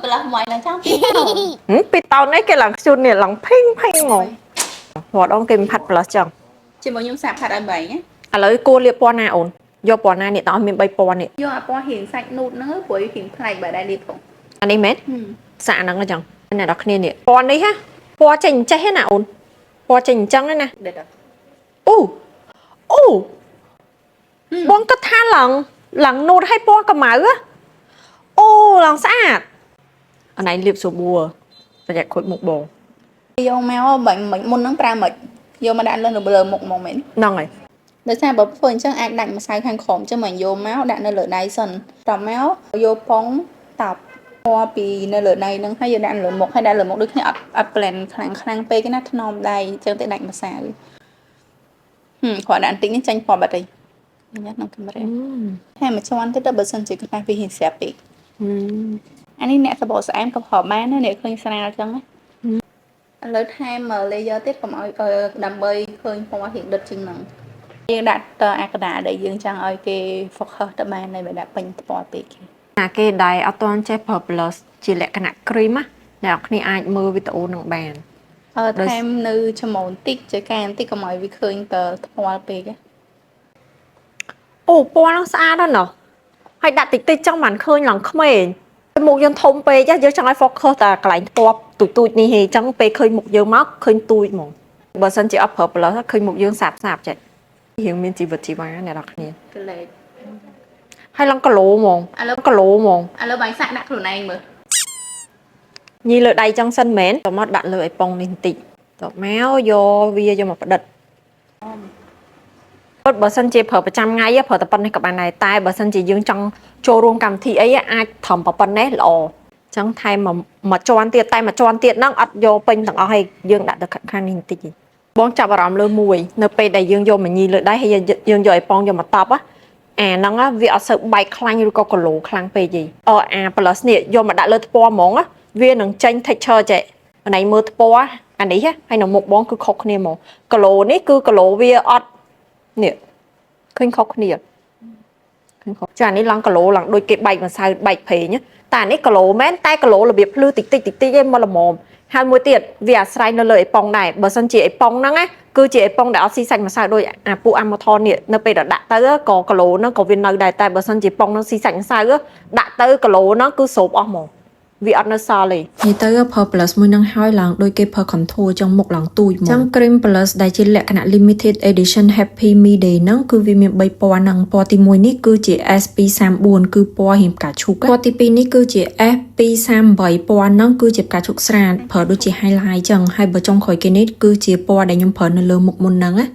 plus មួយឡើងចាំពីពីតោនេះគេឡើងជូននេះឡើងភេងហ្មងរត់អងគេផាត់ plus ចឹង ជាមួយខ្ញុំសាកផាត់ឲ្យ3ណា ឥឡូវគួរលាបពណ៌ណាអូនយកពណ៌ណានេះតោះមាន3ពណ៌នេះ យកអាពណ៌រៀងសាច់នូតហ្នឹងព្រោះរៀងប្លែកបើដែរលាបផង អានេះមែនសាក់ហ្នឹងអញ្ចឹងអ្នកនរគ្នានេះពណ៌នេះហ៎ពណ៌ចេញចេះណាអូនពណ៌ចេញអញ្ចឹងណាអូបងគិតថាឡើងនូតឲ្យពណ៌កម្ៅអូឡើងស្អាតអានេះលាបសាប៊ូប្រយ័ត្នខូចមុខបងយកមកបើមិនមុនហ្នឹងប្រើមិនយកមកដាក់លើមុខហ្មងមែន ហ្នឹងហើយ ដោយសារបើធ្វើអញ្ចឹងអាចដាច់ម្សៅខាងក្រោមអញ្ចឹងមិនយកមកដាក់នៅលើដៃសិនដល់មកយកប៉ុងតប់ពណ៌ពីនៅលើដៃហ្នឹងហើយយកដាក់លើមុខហើយដាក់លើមុខដូចគ្នាអត់ blend ខ្លាំងពេកទេណាថ្នមដៃអញ្ចឹងទៅដាច់ម្សៅគ្រាន់តែបន្តិចនេះចាញ់ពណ៌បាត់ហើយញ៉ាំក្នុងកាមេរ៉ាហើយមួយជាន់ទៀតទៅបើសិនជាខ្លាំងវាហ៊ានស្រាប់ពេកអានេះអ្នកសបោស្អាមក៏ប្រើបានណាអ្នកឃើញស្រាលអញ្ចឹងណាឥឡូវថែម layer ទៀតកុំឲ្យដើម្បីឃើញពណ៌រៀងដិតជាងហ្នឹងយើងដាក់តអាកដាដែលយើងចង់ឲ្យគេ focus ទៅបានហើយបើដាក់ពេញពណ៌ពេកណាគេដែរអត់ទាន់ចេះប្រើ plus ជាលក្ខណៈ cream ណាអ្នកគ្នាអាចមើលវីដេអូនឹងបានថែមនៅច្រមុំបន្តិចជាការបន្តិចកុំឲ្យវាឃើញទៅថ្ពាល់ពេកអូពណ៌ហ្នឹងស្អាតណាស់ណោះហើយដាក់តិចចឹងមិនឃើញឡើងក្មេងមុខយើងធំពេកយើងចង់ឲ្យ focus តែកន្លែងពណ៌ទូចនេះហេចឹងពេលឃើញមុខយើងមកឃើញទូចហ្មងបើសិនជាអត់ប្រើ plus ឃើញមុខយើងសាបចេះរៀងមានជីវិតជីវ៉ាអ្នកនរគ្នាកលេសហើយឡើងគីឡូហ្មងឥឡូវបាញ់សាក់ដាក់ខ្លួនឯងមើលញីលើដៃចឹងសិនមែនតមកដាក់លើអីប៉ុងនេះបន្តិចតមកយកវាយកមកផ្ដិតបើសិនជាប្រើប្រចាំថ្ងៃប្រើតែប៉ុណ្ណេះក៏បានដែរតែបើសិនជាយើងចង់ចូលរួមកម្មវិធីអីអាចត្រឹមប៉ុណ្ណេះល្អចឹងថែមមួយជាន់ទៀតតែមួយជាន់ទៀតហ្នឹងអត់យកពេញទាំងអស់ហើយយើងដាក់ទៅខាងនេះបន្តិចបងចាប់អារម្មណ៍លើមួយនៅពេលដែលយើងយកមកញីលើដៃហើយយើងយកអីប៉ុងយកមកតប់អាហ្នឹងវាអត់សូវបែកខ្លាញ់ឬក៏គីឡូខ្លាំងពេកទេអា plus នេះយកមកដាក់លើថ្ពាល់ហ្មងវានឹងចេញ texture ចេះអានេះមើលថ្ពាល់អានេះហើយនៅមុខបងគឺខុសគ្នាហ្មងគីឡូនេះគឺគីឡូវាអត់នេះឃើញខុសគ្នាចាអានេះឡើងគីឡូឡើងដូចគេបែកម្សៅបែកប្រេងតែអានេះគីឡូមែនតែគីឡូរបៀបភ្លឺតិចឯងមកល្មមហើយមួយទៀតវាអាស្រ័យនៅលើអីប៉ុងដែរបើសិនជាអីប៉ុងហ្នឹងណាគឺជាអីប៉ុងដែលអត់ស៊ីសាច់ម្សៅដូចអាពួកអាម៉ូថននេះនៅពេលដែលដាក់ទៅក៏គីឡូហ្នឹងក៏វានៅដែរតែបើសិនជាប៉ុងហ្នឹងស៊ីសាច់ម្សៅដាក់ទៅគីឡូហ្នឹងគឺស្រូបអស់ហ្មងវាអត់នៅសល់ទេនិយាយទៅប្រើ plus មួយនឹងហើយឡើងដូចគេប្រើ contour ចឹងមុខឡើងទូចហ្មងចឹង cream plus ដែលជាលក្ខណៈ limited edition happy me day ហ្នឹងគឺវាមាន3ពណ៌ហ្នឹងពណ៌ទី1នេះគឺជា S234 គឺពណ៌រៀងផ្កាឈូកពណ៌ទី2នេះគឺជា S238 ពណ៌ហ្នឹងគឺជាផ្កាឈូកស្រាលប្រើដូចជា highlight ចឹងហើយបើចុងក្រោយគេនេះគឺជាពណ៌ដែលខ្ញុំប្រើនៅលើមុខមុនហ្នឹងណា